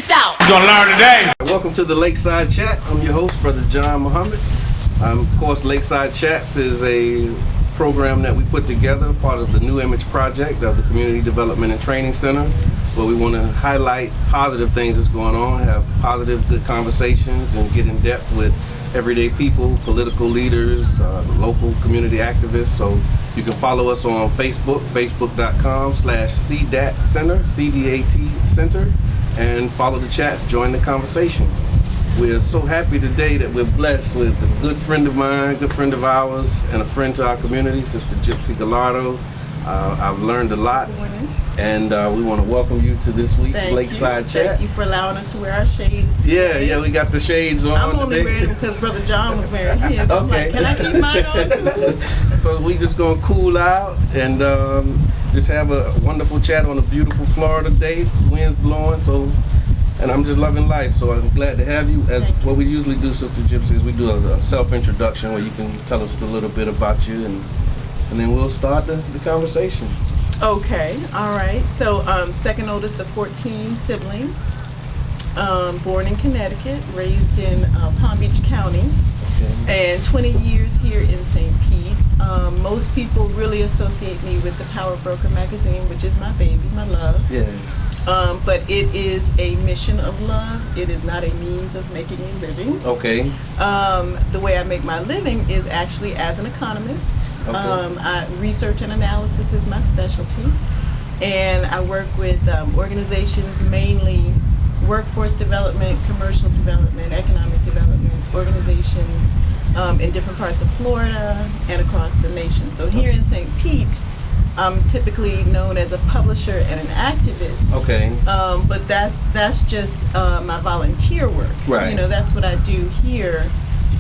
this out. You're gonna learn today. Welcome to the Lakeside Chat. I'm your host, Brother John Muhammad. Of course, Lakeside Chats is a program that we put together, part of the New Image Project of the Community Development and Training Center, where we want to highlight positive things that's going on, have positive, good conversations, and get in depth with everyday people, political leaders, local community activists. So you can follow us on Facebook, facebook.com/CDAT Center, CDAT Center, and follow the chats, join the conversation. We're so happy today that we're blessed with a good friend of mine, good friend of ours, and a friend to our community, Sister Gypsy Gallardo. I've learned a lot, and we want to welcome you to this week's Lakeside Chat. Thank you for allowing us to wear our shades today. Yeah, we got the shades on. I'm only wearing them because Brother John was wearing his. Okay. I'm like, can I keep mine on too? So we just gonna cool out and just have a wonderful chat on a beautiful Florida day. Wind's blowing, and I'm just loving life. So I'm glad to have you. As what we usually do, Sister Gypsy, is we do a self-introduction where you can tell us a little bit about you, and then we'll start the conversation. Okay, all right. So second oldest of 14 siblings, born in Connecticut, raised in Palm Beach County, and 20 years here in St. Pete. Most people really associate me with the Power Broker magazine, which is my baby, my love. Yeah. But it is a mission of love. It is not a means of making a living. Okay. The way I make my living is actually as an economist. Okay. Research and analysis is my specialty. And I work with organizations, mainly workforce development, commercial development, economic development organizations in different parts of Florida and across the nation. So here in St. Pete, I'm typically known as a publisher and an activist. Okay. But that's just my volunteer work. Right. You know, that's what I do here.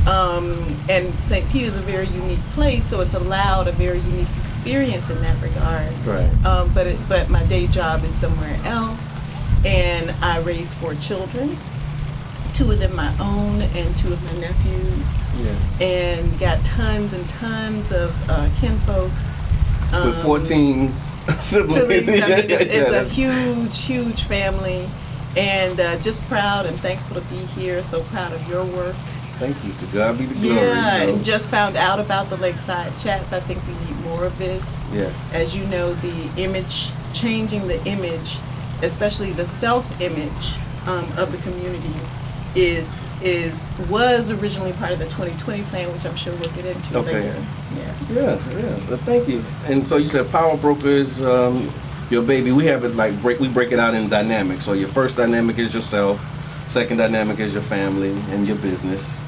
And St. Pete is a very unique place, so it's allowed a very unique experience in that regard. Right. But my day job is somewhere else, and I raise 4 children. 2 of them my own, and 2 of my nephews. Yeah. And got tons and tons of kinfolks. With 14 siblings. I mean, it's a huge family, and just proud and thankful to be here. So proud of your work. Thank you. To God be the glory. Yeah, and just found out about the Lakeside Chats. I think we need more of this. Yes. As you know, the image, changing the image, especially the self-image of the community, was originally part of the 2020 plan, which I'm sure we'll get into later. Yeah. Well, thank you. And so you said Power Broker is your baby. We have it we break it out in dynamics. So your first dynamic is yourself, second dynamic is your family and your business,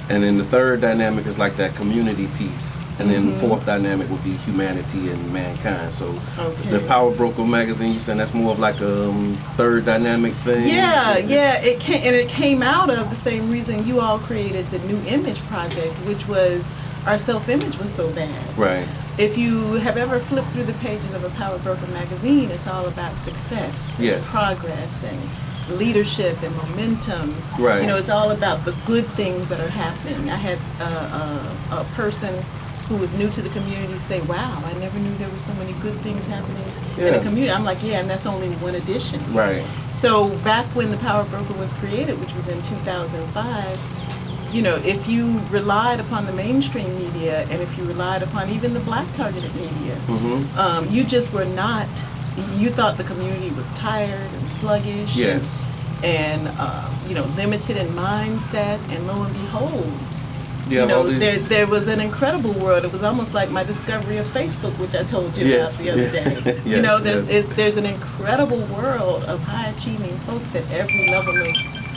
and then the third dynamic is like that community piece, and then the fourth dynamic would be humanity and mankind. So the Power Broker magazine, you said that's more of like a third dynamic thing? Yeah. It came out of the same reason you all created the New Image Project, which was our self-image was so bad. Right. If you have ever flipped through the pages of a Power Broker magazine, it's all about success and progress and leadership and momentum. Right. You know, it's all about the good things that are happening. I had a person who was new to the community say, wow, I never knew there were so many good things happening in the community. I'm like, yeah, and that's only one edition. Right. So back when the Power Broker was created, which was in 2005, you know, if you relied upon the mainstream media, and if you relied upon even the black targeted media, you just were not, you thought the community was tired and sluggish and you know, limited in mindset, and lo and behold, you know, there was an incredible world. It was almost like my discovery of Facebook, which I told you about the other day. You know, there's an incredible world of high-achieving folks at every level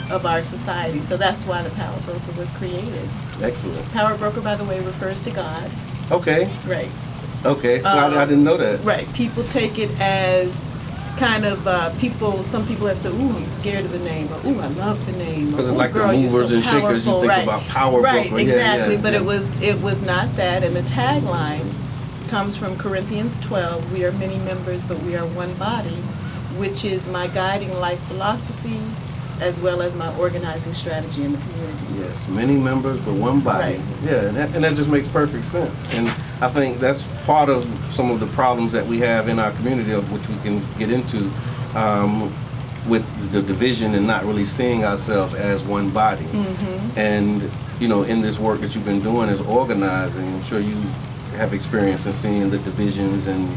of our society. So that's why the Power Broker was created. Excellent. Power Broker, by the way, refers to God. Okay. Right. Okay, so I didn't know that. Right. People take it as kind of some people have said, ooh, I'm scared of the name, or ooh, I love the name. Because it's like the movers and shakers, you think about Power Broker. Right, exactly, but it was not that, and the tagline comes from Corinthians 12, we are many members, but we are one body, which is my guiding life philosophy, as well as my organizing strategy in the community. Yes, many members, but one body. Right. Yeah, and that just makes perfect sense. And I think that's part of some of the problems that we have in our community, of which we can get into. with the division and not really seeing ourselves as one body. And in this work that you've been doing as organizing, I'm sure you have experience in seeing the divisions and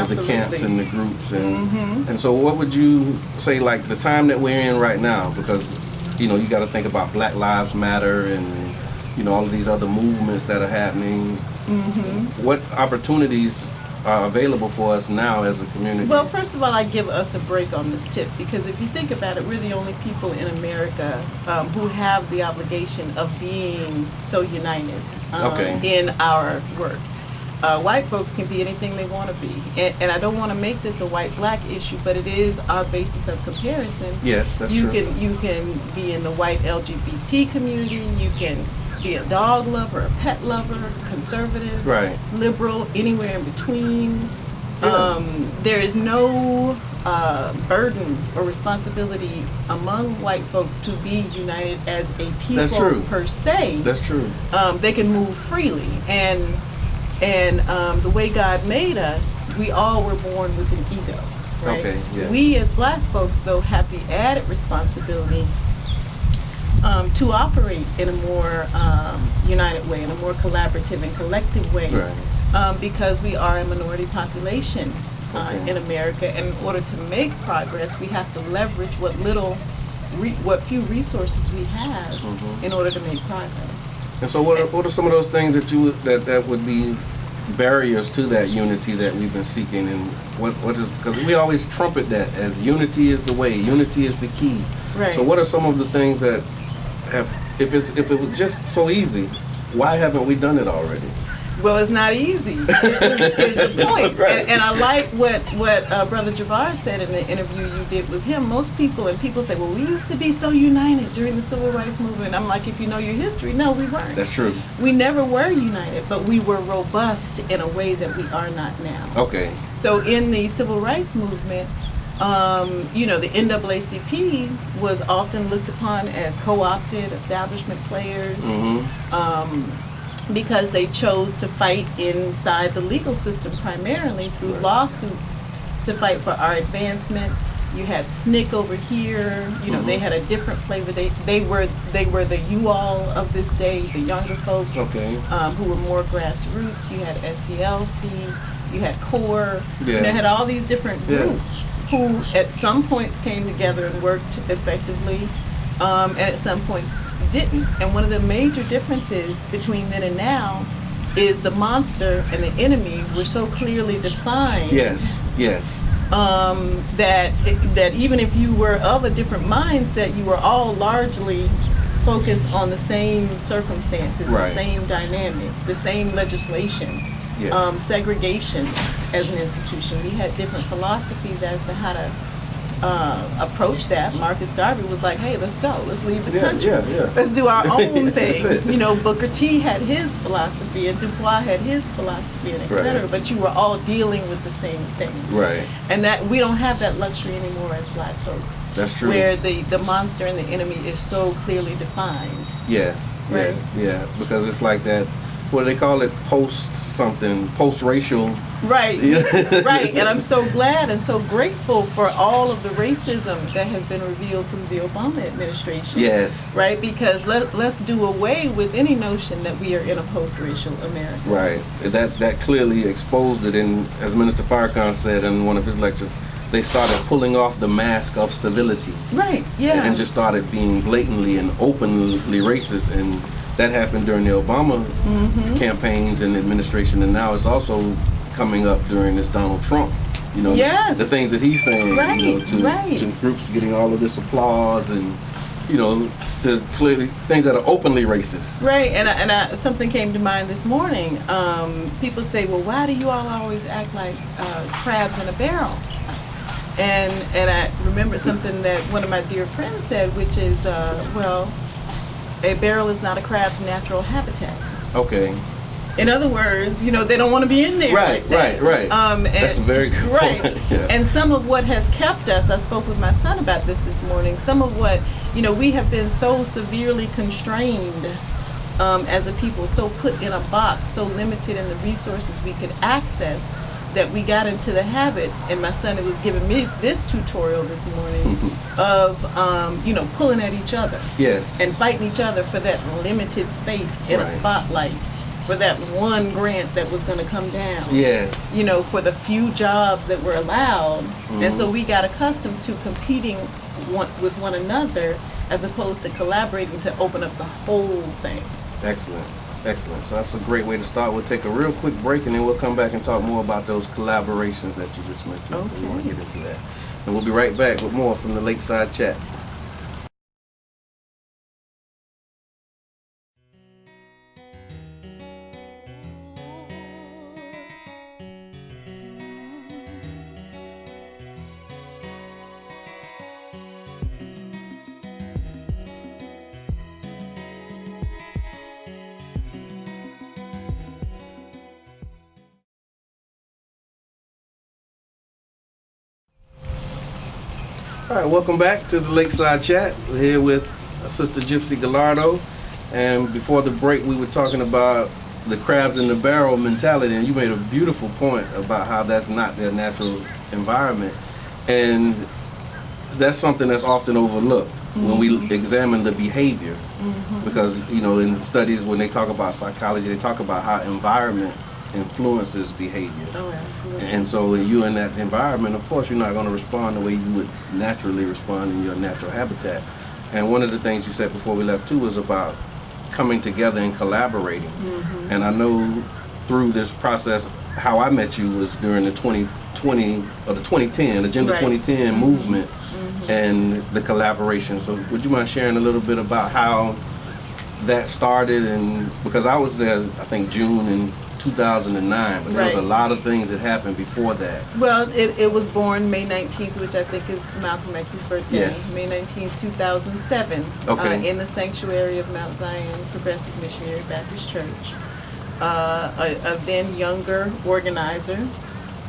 the camps and the groups and so what would you say, like the time that we're in right now, because you got to think about Black Lives Matter and all of these other movements that are happening. What opportunities are available for us now as a community? Well, first of all, I give us a break on this tip, because if you think about it, we're the only people in America who have the obligation of being so united in our work. White folks can be anything they want to be, and I don't want to make this a white-black issue, but it is our basis of comparison. Yes, that's true. You can be in the white LGBT community, you can be a dog lover, a pet lover, conservative, right, liberal, anywhere in between. Yeah. There is no burden or responsibility among white folks to be united as a people. That's true. Per se. That's true. They can move freely, and the way God made us, we all were born with an ego. Right? Okay, yeah. We as black folks, though, have the added responsibility to operate in a more united way, in a more collaborative and collective way, right. Because we are a minority population in America. And in order to make progress, we have to leverage what few resources we have in order to make progress. And so, what are some of those things that would be barriers to that unity that we've been seeking, and what is, because we always trumpet that as unity is the way, unity is the key. Right. So what are some of the things that have, if it was just so easy, why haven't we done it already? Well, it's not easy, is the point. Right. And I like what Brother Jabbar said in the interview you did with him. Most people say, well, we used to be so united during the Civil Rights Movement. I'm like, if you know your history, no, we weren't. That's true. We never were united, but we were robust in a way that we are not now. Okay. So in the Civil Rights Movement, the NAACP was often looked upon as co-opted establishment players. Because they chose to fight inside the legal system primarily through lawsuits to fight for our advancement. You had SNCC over here. They had a different flavor. They were the you-all of this day, the younger folks, who were more grassroots. You had SCLC. You had CORE. Yeah. You had all these different groups who at some points came together and worked effectively, and at some points didn't. And one of the major differences between then and now is the monster and the enemy were so clearly defined. Yes. That even if you were of a different mindset, you were all largely focused on the same circumstances, the same dynamic, the same legislation. Yes. Segregation as an institution. We had different philosophies as to how to approach that. Marcus Garvey was like, hey, let's go. Let's leave the country. Let's do our own thing. Booker T had his philosophy, and Du Bois had his philosophy, and et cetera. But you were all dealing with the same thing. Right. And that we don't have that luxury anymore as black folks. That's true. Where the monster and the enemy is so clearly defined. Yes. Right? Yes. Yeah. Because it's like that. What do they call it? Post-racial. Right, right. And I'm so glad and so grateful for all of the racism that has been revealed through the Obama administration. Yes. Right, because let's do away with any notion that we are in a post-racial America. Right. That clearly exposed it, and as Minister Farrakhan said in one of his lectures, they started pulling off the mask of civility. Right, yeah. And just started being blatantly and openly racist, and that happened during the Obama campaigns and administration, and now it's also coming up during this Donald Trump. The things that he's saying, to groups getting all of this applause, and to clearly things that are openly racist. Right, and something came to mind this morning. People say, well, why do you all always act like crabs in a barrel? And I remember something that one of my dear friends said, which is, a barrel is not a crab's natural habitat. Okay. In other words, they don't want to be in there. Right, like that. right. That's a very good point. Yeah. And some of what has kept us, I spoke with my son about this morning, some of what, we have been so severely constrained as a people, so put in a box, so limited in the resources we could access. that we got into the habit, and my son was giving me this tutorial this morning of, pulling at each other. Yes. And fighting each other for that limited space in a spotlight, for that one grant that was going to come down. Yes. For the few jobs that were allowed. And so we got accustomed to competing with one another as opposed to collaborating to open up the whole thing. Excellent. Excellent. So that's a great way to start. We'll take a real quick break and then we'll come back and talk more about those collaborations that you just mentioned. Okay. We want to get into that. And we'll be right back with more from the Lakeside Chat. All right, welcome back to the Lakeside Chat. We're here with Sister Gypsy Gallardo, and before the break we were talking about the crabs in the barrel mentality, and you made a beautiful point about how that's not their natural environment, and that's something that's often overlooked when we examine the behavior, because in studies when they talk about psychology, they talk about how environment influences behavior. Oh, absolutely. And so when you're in that environment, of course, you're not going to respond the way you would naturally respond in your natural habitat. And one of the things you said before we left too was about coming together and collaborating. And I know through this process, how I met you was during the 2020 or the 2010 Agenda 2010 movement and the collaboration. So would you mind sharing a little bit about how that started? And because I was there, I think June in 2009, but there was a lot of things that happened before that. Well, it was born May 19th, which I think is Malcolm X's birthday. Yes. May 19th, 2007, in the sanctuary of Mount Zion Progressive Missionary Baptist Church. A then younger organizer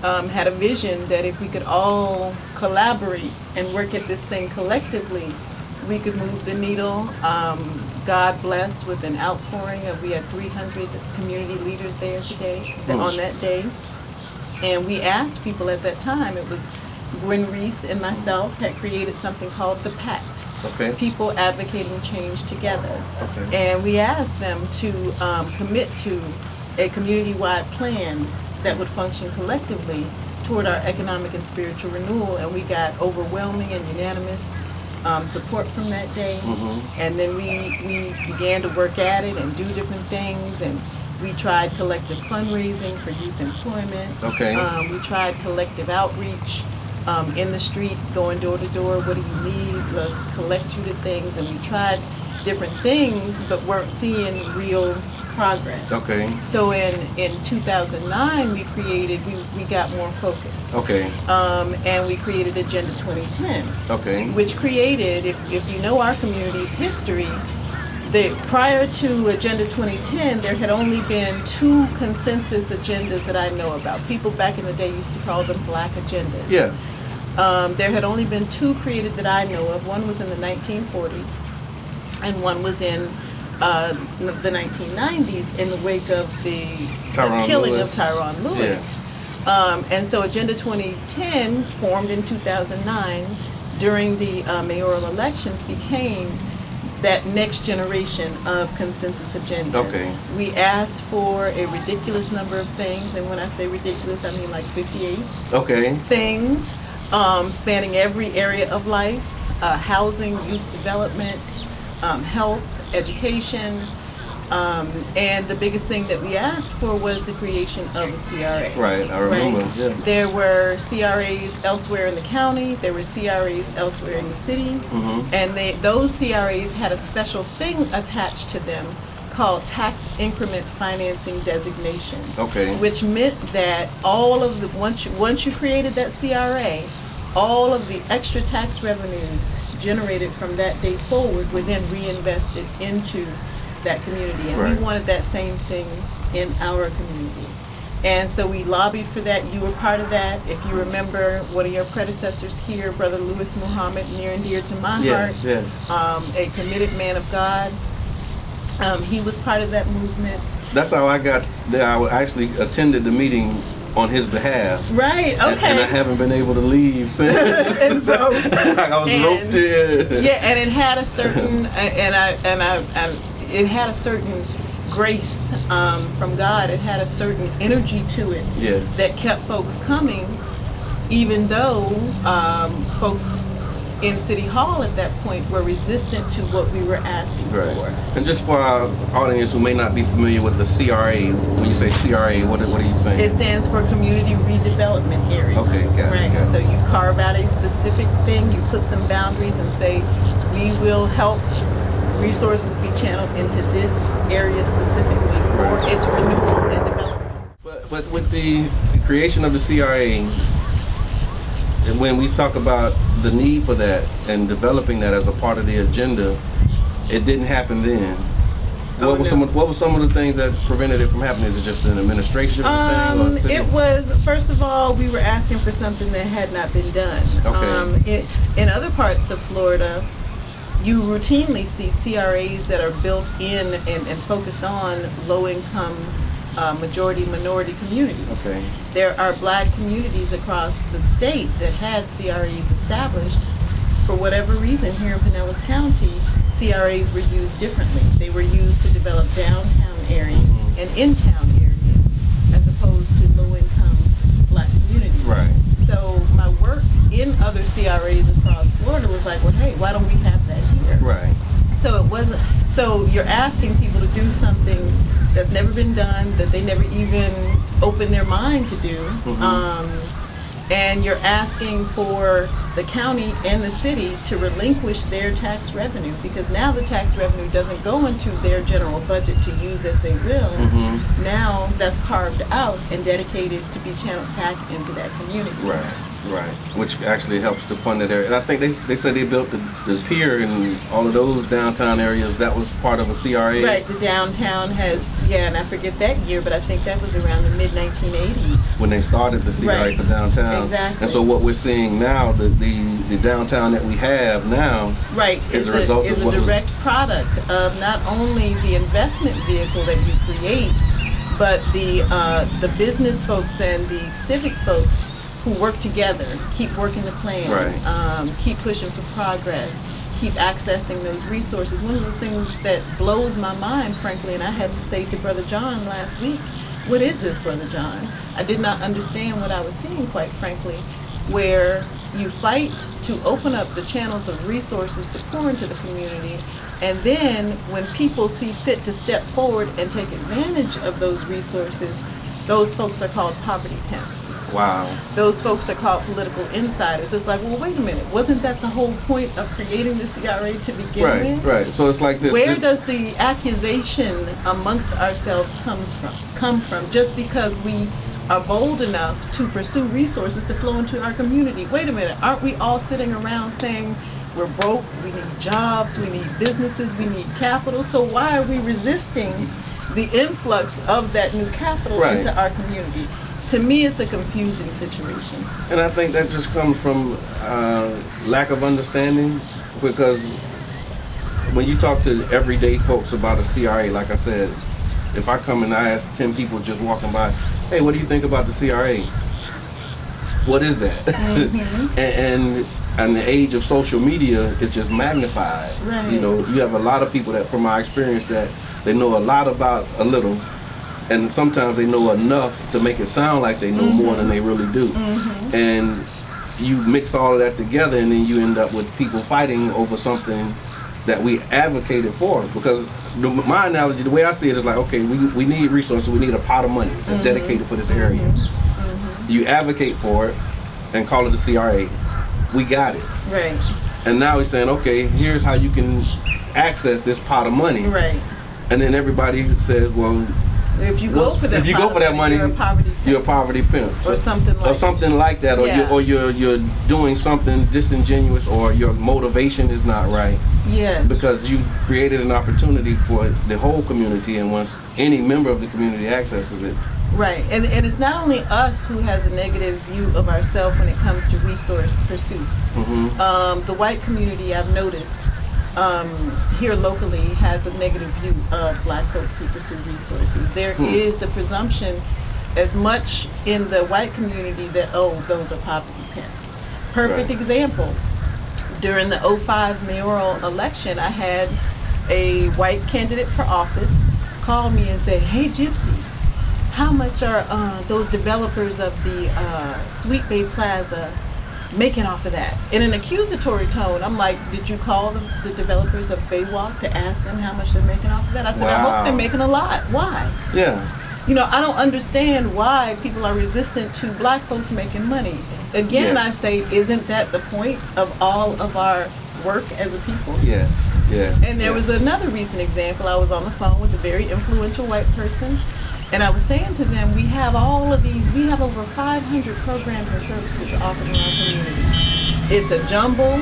had a vision that if we could all collaborate and work at this thing collectively, we could move the needle. God blessed with an outpouring of, we had 300 community leaders there today, on that day. And we asked people at that time, it was Gwen Reese and myself had created something called the Pact. People advocating change together. And we asked them to commit to a community-wide plan that would function collectively toward our economic and spiritual renewal. And we got overwhelming and unanimous support from that day, and then we began to work at it and do different things, and we tried collective fundraising for youth employment. We tried collective outreach in the street, going door to door. What do you need? Let's collect you to things, and we tried different things, but weren't seeing real progress. So in 2009, we got more focus. And we created Agenda 2010. Which created, if you know our community's history, prior to Agenda 2010, there had only been 2 consensus agendas that I know about. People back in the day used to call them black agendas. There had only been 2 created that I know of. One was in the 1940s, and one was in the 1990s in the wake of the killing of Tyrone Lewis. And so Agenda 2010, formed in 2009 during the mayoral elections, became that next generation of consensus agenda. We asked for a ridiculous number of things, and when I say ridiculous, I mean like 58 things, spanning every area of life, housing, youth development, health, education, and the biggest thing that we asked for was the creation of a CRA. I remember. There were CRAs elsewhere in the county, there were CRAs elsewhere in the city, and those CRAs had a special thing attached to them called tax increment financing designation, which meant that all of the once you created that CRA, all of the extra tax revenues generated from that day forward were then reinvested into that community. And we wanted that same thing in our community. And so we lobbied for that. You were part of that. If you remember, one of your predecessors here, Brother Louis Muhammad, near and dear to my heart, a committed man of God. He was part of that movement. That's how I got there. I actually attended the meeting on his behalf. Right. Okay. And I haven't been able to leave since. And so I was roped in. Yeah, and it had a certain it had a certain grace from God. It had a certain energy to it that kept folks coming, even though folks in City Hall at that point were resistant to what we were asking for. And just for our audience who may not be familiar with the CRA, when you say CRA, what are you saying? It stands for Community Redevelopment Area. Okay, got it. Got it. So you carve out a specific thing, you put some boundaries and say, we will help resources be channeled into this area specifically for its renewal and development. But with the creation of the CRA, and when we talk about the need for that and developing that as a part of the agenda, it didn't happen then. What were some of the things that prevented it from happening? Is it just an administration thing? It was, first of all, we were asking for something that had not been done. Okay. In other parts of Florida, you routinely see CRAs that are built in and focused on low-income minority communities. Okay. There are black communities across the state that had CRAs established. For whatever reason, here in Pinellas County, CRAs were used differently. They were used to develop downtown areas and in-town areas, as opposed to low-income black communities. Right. So my work in other CRAs across Florida was like, well, hey, why don't we have that here? Right. So it wasn't. So you're asking people to do something that's never been done, that they never even opened their mind to do. And you're asking for the county and the city to relinquish their tax revenue, because now the tax revenue doesn't go into their general budget to use as they will. Now that's carved out and dedicated to be channeled back into that community. Right. Which actually helps to fund that area. And I think they said they built the pier and all of those downtown areas. That was part of a CRA. Right. The downtown has, and I forget that year, but I think that was around the mid-1980s. When they started the CRA for downtown. Exactly. And so what we're seeing now, the downtown that we have now, is a result of what is a direct product of not only the investment vehicle that you create, but the business folks and the civic folks who work together, keep working the plan, keep pushing for progress, keep accessing those resources. One of the things that blows my mind, frankly, and I had to say to Brother John last week, what is this, Brother John? I did not understand what I was seeing, quite frankly, where you fight to open up the channels of resources to pour into the community, and then when people see fit to step forward and take advantage of those resources, those folks are called poverty pimps. Wow. Those folks are called political insiders. It's like, well, wait a minute. Wasn't that the whole point of creating the CRA to begin with? Right. So it's like this. Where does the accusation amongst ourselves come from? Just because we are bold enough to pursue resources to flow into our community. Wait a minute. Aren't we all sitting around saying we're broke, we need jobs, we need businesses, we need capital? So why are we resisting the influx of that new capital into our community? To me, it's a confusing situation. And I think that just comes from lack of understanding, because when you talk to everyday folks about a CRA, like I said, if I come and I ask 10 people just walking by, hey, what do you think about the CRA? What is that? and the age of social media is just magnified. Right. You know, you have a lot of people that, from my experience, that they know a lot about a little, and sometimes they know enough to make it sound like they know more than they really do. And you mix all of that together, and then you end up with people fighting over something that we advocated for. Because my analogy, the way I see it, is like, okay, we need resources, we need a pot of money that's dedicated for this area. You advocate for it and call it a CRA. We got it. Right. And now he's saying, okay, here's how you can access this pot of money. Right. And then everybody says, well, if you go for that money, you're a poverty pimp. Or something like that, or you're doing something disingenuous, or your motivation is not right. Yes. Because you created an opportunity for the whole community, and once any member of the community accesses it. Right, and it's not only us who has a negative view of ourselves when it comes to resource pursuits. The white community, I've noticed, here locally, has a negative view of black folks who pursue resources. There is the presumption as much in the white community that, oh, those are poverty pimps. Perfect Right. example. During the '05 mayoral election, I had a white candidate for office call me and say, "Hey, Gypsy, how much are those developers of the Sweet Bay Plaza making off of that?" In an accusatory tone, I'm like, "Did you call the developers of Baywalk to ask them how much they're making off of that?" I said, "I Wow. hope they're making a lot. Why?" Yeah. You know, I don't understand why people are resistant to black folks making money. Again, Yes. I say, isn't that the point of all of our work as a people? Yes. Yes. And there was another recent example. I was on the phone with a very influential white person, and I was saying to them, we have all of these, we have over 500 programs and services offered in our community. It's a jumble.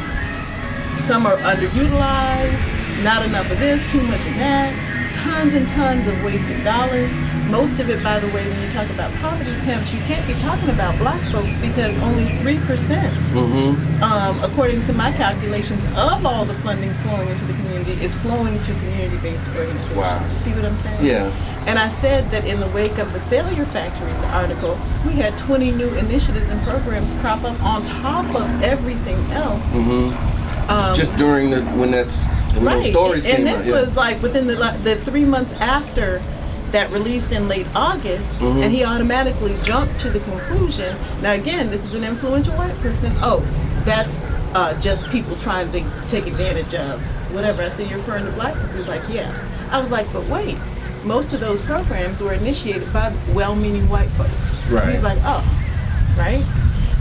Some are underutilized, not enough of this, too much of that, tons and tons of wasted dollars. Most of it, by the way, when you talk about poverty pimps, you can't be talking about black folks because only 3%, according to my calculations, of all the funding flowing into the community is flowing to community-based organizations. Wow. You see what I'm saying? Yeah. And I said that in the wake of the Failure Factories article, we had 20 new initiatives and programs crop up on top of everything else. Just during when those stories came and out. this was like within the 3 months after that released in late August, and he automatically jumped to the conclusion. Now again, this is an influential white person. Oh, that's just people trying to take advantage of whatever. I said, "You're referring to black people?" He's like, "Yeah." I was like, "But wait, most of those programs were initiated by well-meaning white folks." Right. He's like, "Oh, right."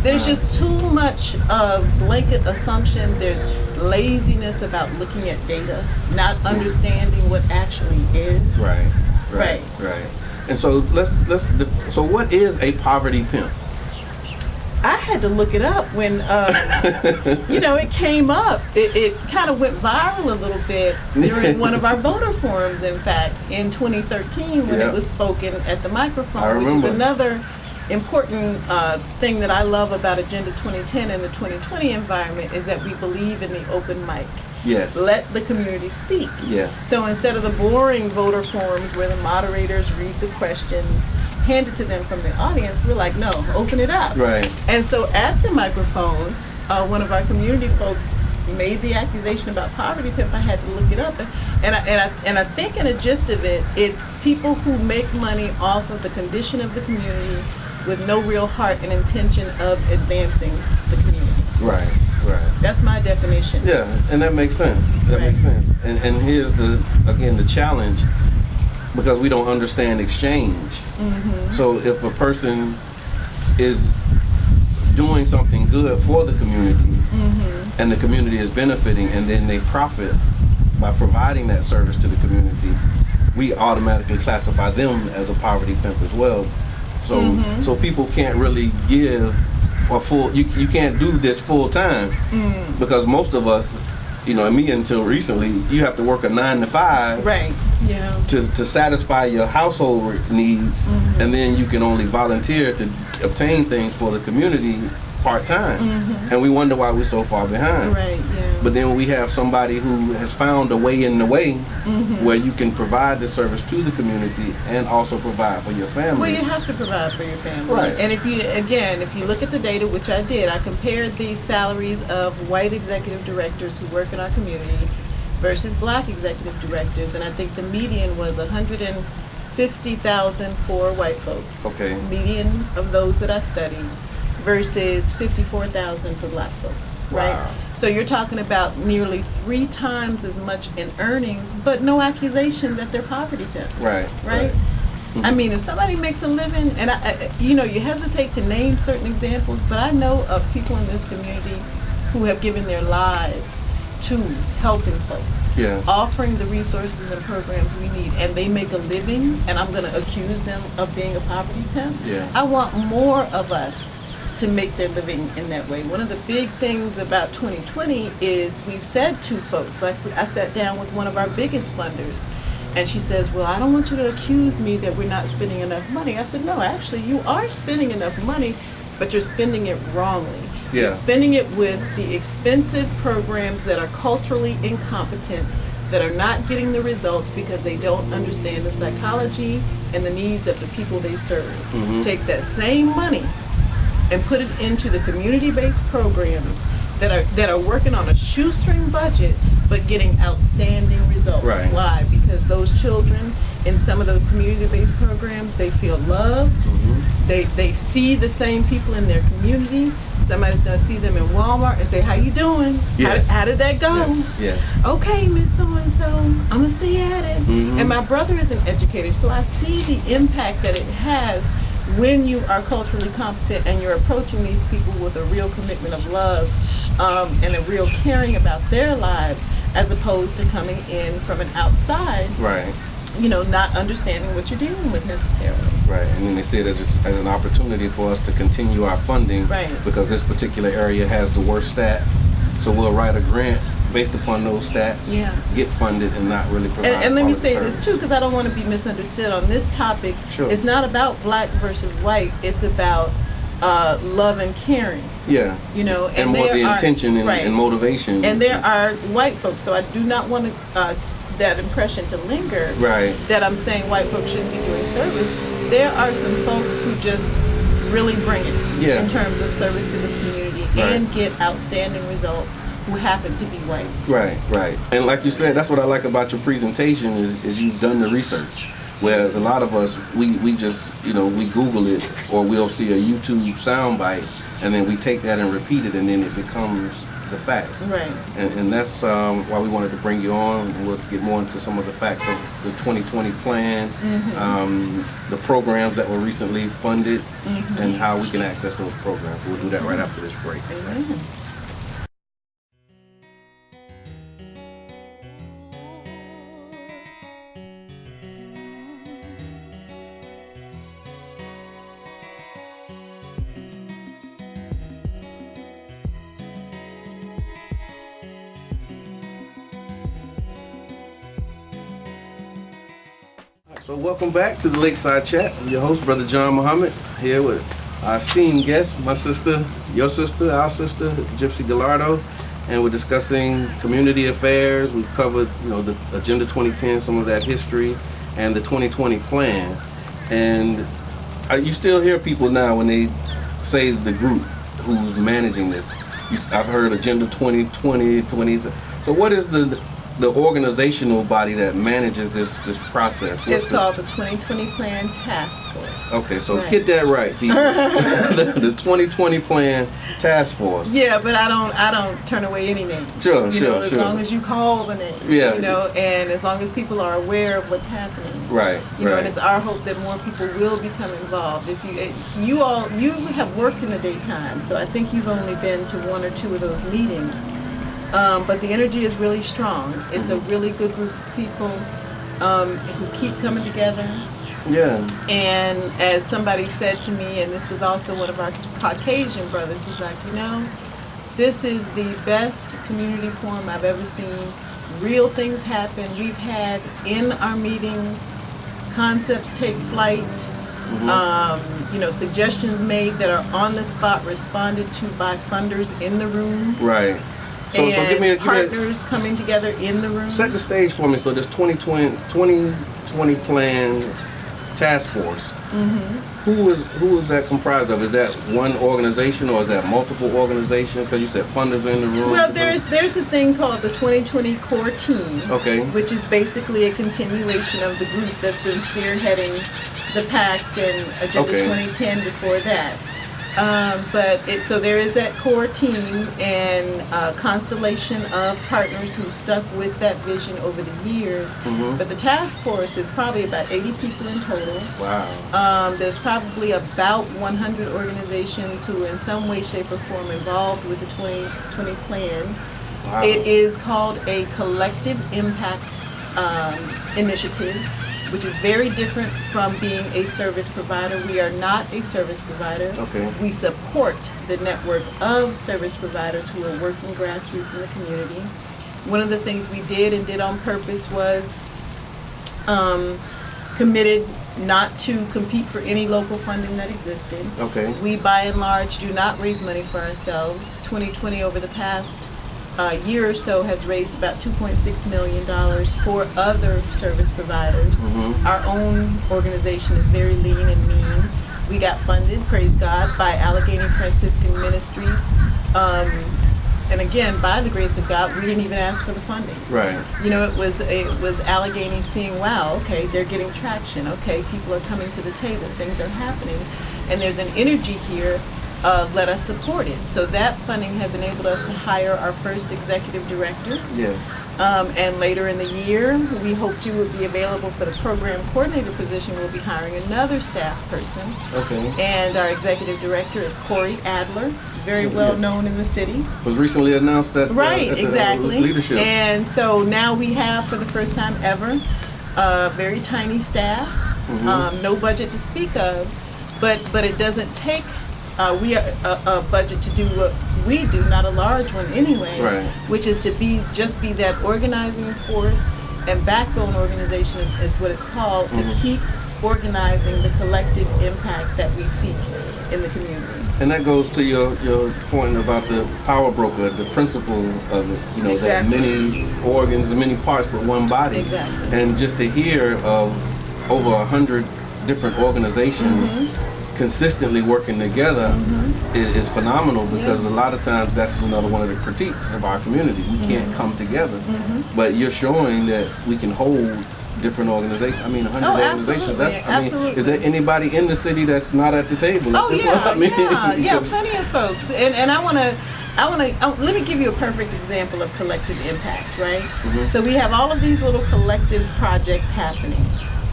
There's just too much of blanket assumption. There's laziness about looking at data, not understanding what actually is. Right. Right. And so so what is a poverty pimp? I had to look it up when, it came up. It kind of went viral a little bit during one of our voter forums, in fact, in 2013 when it was spoken at the microphone, which is another important thing that I love about Agenda 2010 and the 2020 environment is that we believe in the open mic. Yes. Let the community speak. Yeah. So instead of the boring voter forums where the moderators read the questions handed to them from the audience, we're like, no, open it up. Right. And so at the microphone, one of our community folks made the accusation about poverty pimp. I had to look it up, and I think in a gist of it, it's people who make money off of the condition of the community with no real heart and intention of advancing the community. Right. That's my definition. Yeah, and that makes sense. Makes sense. And here's the challenge, because we don't understand exchange. So if a person is doing something good for the community, and the community is benefiting, and then they profit by providing that service to the community, we automatically classify them as a poverty pimp as well. So people can't really give a full. You can't do this full time because most of us, and me until recently, you have to work a 9 to 5. Right. Yeah. To satisfy your household needs, and then you can only volunteer to obtain things for the community part-time, and we wonder why we're so far behind. Right. Yeah. But then we have somebody who has found a way in the way where you can provide the service to the community and also provide for your family. Well, you have to provide for your family. Right. And if you look at the data, which I did, I compared the salaries of white executive directors who work in our community versus black executive directors, and I think the median was $150,000 for white folks. Okay. Median of those that I studied versus $54,000 for black folks. Right. Wow. So you're talking about nearly 3 times as much in earnings, but no accusation that they're poverty pimps. Right. I mean, if somebody makes a living, and you hesitate to name certain examples, but I know of people in this community who have given their lives to helping folks, offering the resources and programs we need, and they make a living, and I'm going to accuse them of being a poverty pimp. Yeah. I want more of us to make their living in that way. One of the big things about 2020 is we've said to folks, like I sat down with one of our biggest funders, and she says, well, I don't want you to accuse me that we're not spending enough money. I said, no, actually, you are spending enough money, but you're spending it wrongly. You're spending it with the expensive programs that are culturally incompetent, that are not getting the results because they don't understand the psychology and the needs of the people they serve. Take that same money and put it into the community-based programs that are working on a shoestring budget but getting outstanding results. Right. Why? Because those children in some of those community-based programs, they feel loved. They see the same people in their community. Somebody's going to see them in Walmart and say, "How you doing? Yes. How did that go?" Yes. "Okay, Miss So-and-so, I'm going to stay at it." And my brother is an educator, so I see the impact that it has when you are culturally competent and you're approaching these people with a real commitment of love and a real caring about their lives, as opposed to coming in from an outside, Right. Not understanding what you're dealing with necessarily. Right, and then they see it as an opportunity for us to continue our funding, Right. because this particular area has the worst stats. So we'll write a grant based upon those stats, Yeah. get funded, and not really provide And let me quality say this service. too, because I don't want to be misunderstood on this topic. Sure. It's not about black versus white. It's about love and caring. Yeah. And more there the are- intention and, right. and motivation. And there are white folks, so I do not want that impression to linger. Right. That I'm saying white folks shouldn't be doing service. There are some folks who just really bring it Yeah. in terms of service to this community Right. and get outstanding results who happen to be white. Right. And like you said, that's what I like about your presentation is you've done the research. Whereas a lot of us, we just, we Google it, or we'll see a YouTube soundbite, and then we take that and repeat it, and then it becomes the facts. Right. And that's why we wanted to bring you on, and we'll get more into some of the facts of the 2020 plan, the programs that were recently funded, and how we can access those programs. We'll do that right after this break. Amen. So welcome back to the Lakeside Chat. I'm your host, Brother John Muhammad, here with our esteemed guest, my sister, your sister, our sister, Gypsy Gallardo, and we're discussing community affairs. We've covered, the Agenda 2010, some of that history, and the 2020 plan. And you still hear people now when they say the group who's managing this. I've heard Agenda 2020, 20. So what is the organizational body that manages this process? It's called the 2020 Plan Task Force. Okay, so Right. get that right, people. the 2020 Plan Task Force. Yeah, but I don't turn away any name. Sure. As long as you call the name. Yeah. And as long as people are aware of what's happening. Right. And it's our hope that more people will become involved. If you have worked in the daytime, so I think you've only been to one or two of those meetings. But the energy is really strong. It's a really good group of people who keep coming together. Yeah. And as somebody said to me, and this was also one of our Caucasian brothers, he's like, this is the best community forum I've ever seen. Real things happen. We've had in our meetings, concepts take flight, suggestions made that are on the spot responded to by funders in the room. Right. So give me partners coming together in the room. Set the stage for me. So this 2020 Plan Task Force. Who is that comprised of? Is that one organization or is that multiple organizations? Because you said funders are in the room. Well, there's the thing called the 2020 Core Team, Okay. which is basically a continuation of the group that's been spearheading the PACT and Agenda 2010 before that. So there is that core team and a constellation of partners who stuck with that vision over the years. But the task force is probably about 80 people in total. Wow. There's probably about 100 organizations who are in some way, shape, or form involved with the 2020 plan. Wow. It is called a collective impact initiative, which is very different from being a service provider. We are not a service provider. Okay. We support the network of service providers who are working grassroots in the community. One of the things we did and did on purpose was committed not to compete for any local funding that existed. Okay. We, by and large, do not raise money for ourselves. 2020, over the past year or so has raised about $2.6 million for other service providers. Our own organization is very lean and mean. We got funded, praise God, by Allegheny Franciscan Ministries. And again, by the grace of God, we didn't even ask for the funding. Right. You know, it was Allegheny seeing, wow, okay, they're getting traction. Okay, people are coming to the table. Things are happening. And there's an energy here. Let us support it. So that funding has enabled us to hire our first executive director. Yes. And later in the year, we hoped you would be available for the program coordinator position. We'll be hiring another staff person. Okay. And our executive director is Corey Adler, very well known in the city. Was recently announced at Right, at the exactly. leadership. And so now we have, for the first time ever, a very tiny staff, no budget to speak of, but it doesn't take we are a budget to do what we do, not a large one anyway, right. Which is to be that organizing force and backbone organization is what it's called, to keep organizing the collective impact that we seek in the community. And that goes to your point about the power broker, the principle of it, you know, that many organs and many parts but one body. Exactly. And just to hear of over 100 different organizations consistently working together is phenomenal, because a lot of times that's another one of the critiques of our community. We can't come together. But you're showing that we can hold different organizations. I mean, 100 organizations. Absolutely. Is there anybody in the city that's not at the table? Oh yeah, I mean, yeah, plenty of folks. And I want to let me give you a perfect example of collective impact, right? So we have all of these little collective projects happening.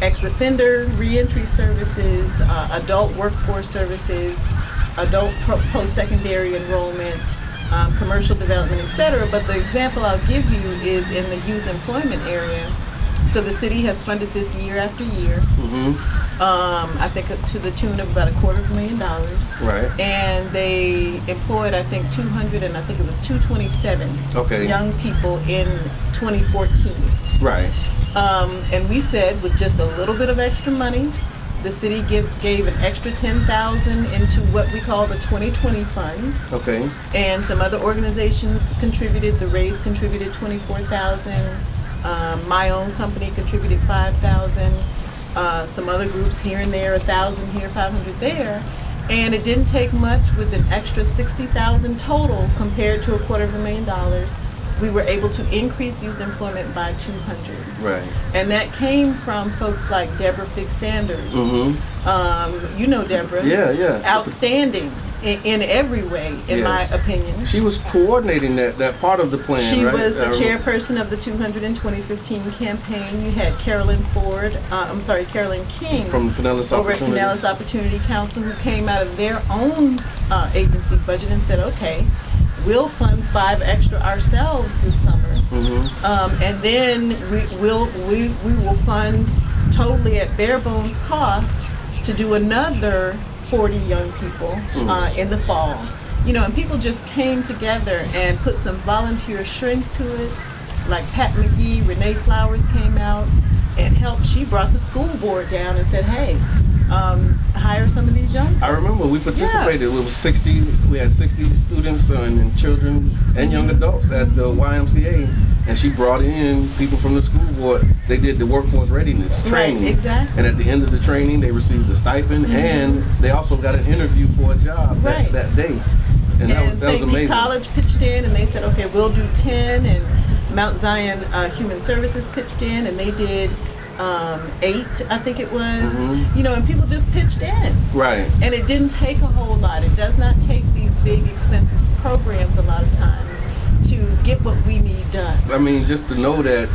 Ex-offender reentry services, adult workforce services, adult post-secondary enrollment, commercial development, etc. But the example I'll give you is in the youth employment area. So the city has funded this year after year. I think to the tune of about $250,000. Right. And they employed, I think, 227 young people in 2014. Right. And we said, with just a little bit of extra money, the city gave an extra $10,000 into what we call the 2020 fund. Okay. And some other organizations contributed. The Rays contributed $24,000. My own company contributed $5,000. Some other groups here and there, $1,000 here, $500 there. And it didn't take much. With an extra $60,000 total compared to $250,000. We were able to increase youth employment by 200. Right. And that came from folks like Deborah Fix-Sanders. You know Deborah. Yeah. Outstanding in every way, in my opinion. She was coordinating that part of the plan, She right? was the chairperson of the 2015 campaign. You had Carolyn King from Pinellas over at Pinellas Opportunity Council, who came out of their own agency budget and said, okay, we'll fund 5 extra ourselves this summer, and then we will fund totally at bare bones cost to do another 40 young people in the fall. You know, and people just came together and put some volunteer strength to it. Like Pat McGee, Renee Flowers came out and helped. She brought the school board down and said, hey, hire some of these young folks. I remember we participated. It was 60. We had 60 students and children and young adults at the YMCA, and she brought in people from the school board. They did the workforce readiness training. Right, exactly. And at the end of the training, they received a stipend, and they also got an interview for a job that day. And that was amazing. St. College pitched in, and they said, okay, we'll do 10, and Mount Zion Human Services pitched in, and they did 8, I think it was, you know, and people just pitched in. Right. And it didn't take a whole lot. It does not take these big, expensive programs a lot of times to get what we need done. I mean, just to know that,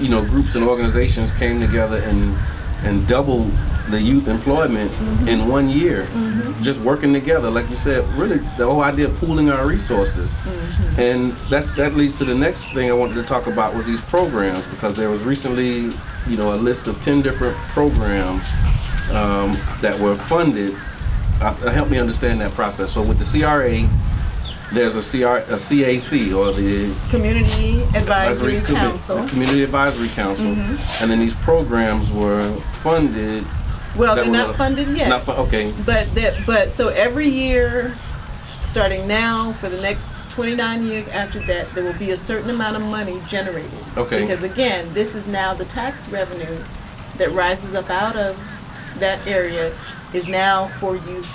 you know, groups and organizations came together and doubled the youth employment in 1 year, just working together. Like you said, really the whole idea of pooling our resources. And that leads to the next thing I wanted to talk about was these programs, because there was recently, you know, a list of 10 different programs that were funded. Help me understand that process. So with the CRA, there's a CAC, or the Community Advisory Council. Community Advisory Council. And then these programs were funded. Well, they're not funded yet. Okay. But so every year, starting now for the next 29 years after that, there will be a certain amount of money generated. Okay. Because again, this is now the tax revenue that rises up out of that area is now for youth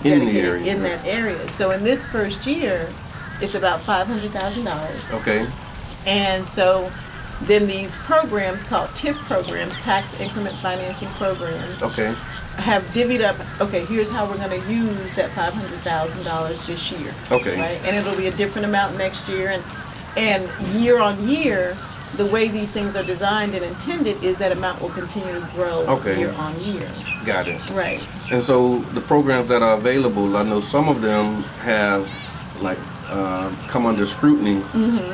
In the dedicated area, in that area. So in this first year, it's about $500,000. Okay. And so then these programs called TIF programs, tax increment financing programs, Okay. have divvied up, okay, here's how we're going to use that $500,000 this year. Okay. Right? And it'll be a different amount next year. And year on year, the way these things are designed and intended is that amount will continue to grow Okay. year on year. Got it. Right. And so the programs that are available, I know some of them have like come under scrutiny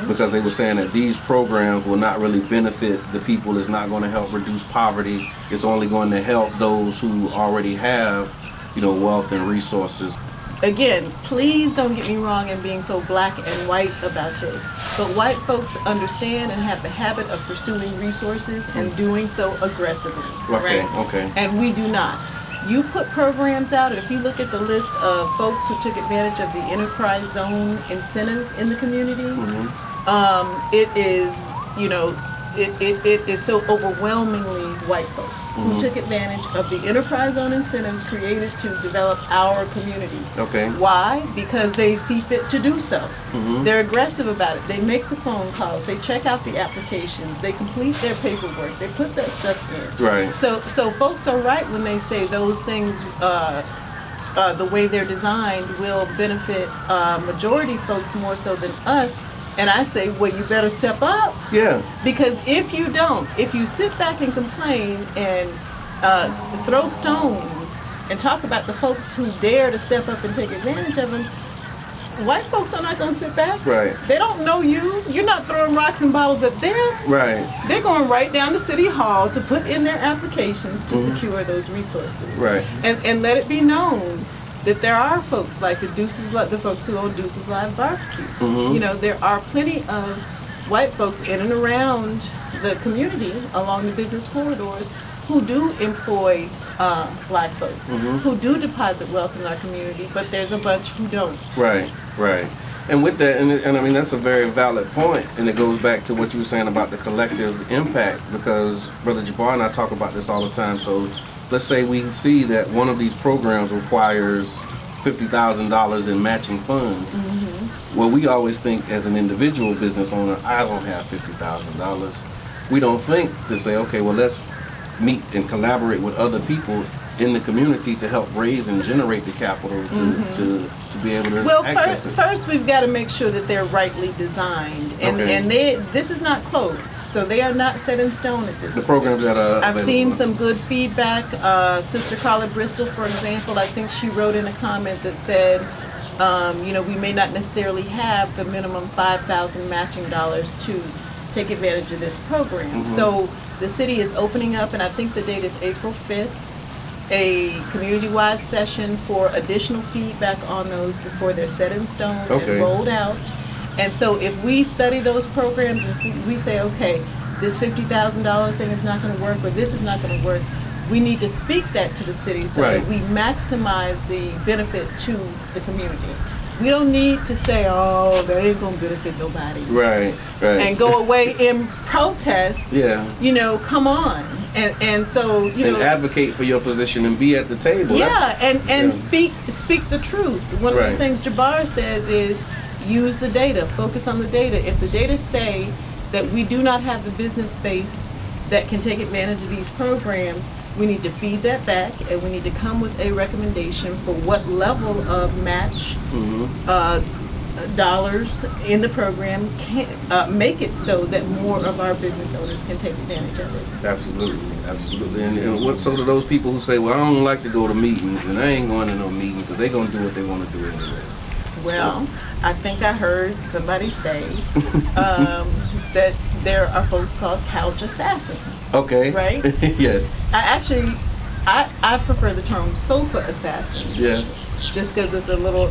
because they were saying that these programs will not really benefit the people. It's not going to help reduce poverty. It's only going to help those who already have, wealth and resources. Again, please don't get me wrong in being so black and white about this. But white folks understand and have the habit of pursuing resources and doing so aggressively. Okay, right? okay. And we do not. You put programs out, and if you look at the list of folks who took advantage of the enterprise zone incentives in the community, it is, it is so overwhelmingly white folks who took advantage of the enterprise zone incentives created to develop our community. Okay. Why? Because they see fit to do so. They're aggressive about it. They make the phone calls. They check out the applications. They complete their paperwork. They put that stuff in. Right. So folks are right when they say those things, the way they're designed, will benefit majority folks more so than us. And I say, well, you better step up. Yeah. Because if you don't, if you sit back and complain and throw stones and talk about the folks who dare to step up and take advantage of them, white folks are not going to sit back. Right. They don't know you. You're not throwing rocks and bottles at them. Right. They're going right down to City Hall to put in their applications to secure those resources. Right. And let it be known that there are folks like the folks who own Deuces Live Barbecue. There are plenty of white folks in and around the community along the business corridors who do employ black folks, who do deposit wealth in our community, but there's a bunch who don't. Right, right. And with that, and I mean, that's a very valid point, and it goes back to what you were saying about the collective impact, because Brother Jabbar and I talk about this all the time. So let's say we see that one of these programs requires $50,000 in matching funds. Well, we always think as an individual business owner, I don't have $50,000. We don't think to say, okay, well, let's meet and collaborate with other people in the community to help raise and generate the capital to be able to access it. First we've got to make sure that they're rightly designed, and this is not closed, so they are not set in stone at this. The programs that are I've available. seen some good feedback. Sister Carla Bristol, for example, I think she wrote in a comment that said, we may not necessarily have the minimum $5,000 matching dollars to take advantage of this program. So the city is opening up, and I think the date is April 5th. A community-wide session for additional feedback on those before they're set in stone and rolled out. And so if we study those programs and we say, okay, this $50,000 thing is not going to work, or this is not going to work, we need to speak that to the city so that we maximize the benefit to the community. We don't need to say, oh, that ain't going to benefit nobody. Right. And go away in protest. Yeah. Come on. And so, and advocate for your position and be at the table. Yeah, and speak the truth. One of the things Jabbar says is use the data, focus on the data. If the data say that we do not have the business space that can take advantage of these programs, we need to feed that back, and we need to come with a recommendation for what level of match dollars in the program can make it so that more of our business owners can take advantage of it. Absolutely. And what so to those people who say, well, I don't like to go to meetings, and I ain't going to no meetings because they're going to do what they want to do anyway. Well, I think I heard somebody say that there are folks called couch assassins. Okay. Right? Yes. I prefer the term sofa assassins. Yeah. Just because it's a little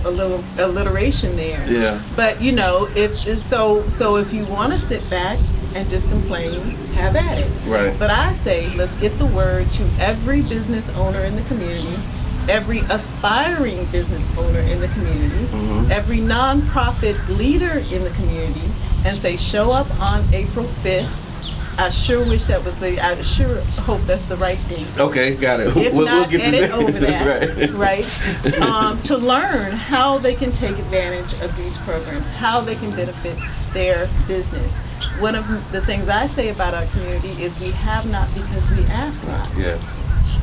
alliteration there. Yeah. But if you want to sit back and just complain, have at it. Right. But I say let's get the word to every business owner in the community. every aspiring business owner in the community, every nonprofit leader in the community, and say, show up on April 5th. I sure wish that was I sure hope that's the right date. Okay, got it. If we'll not, get to edit that. over that, Right. right? To learn how they can take advantage of these programs, how they can benefit their business. One of the things I say about our community is we have not because we ask not. Yes.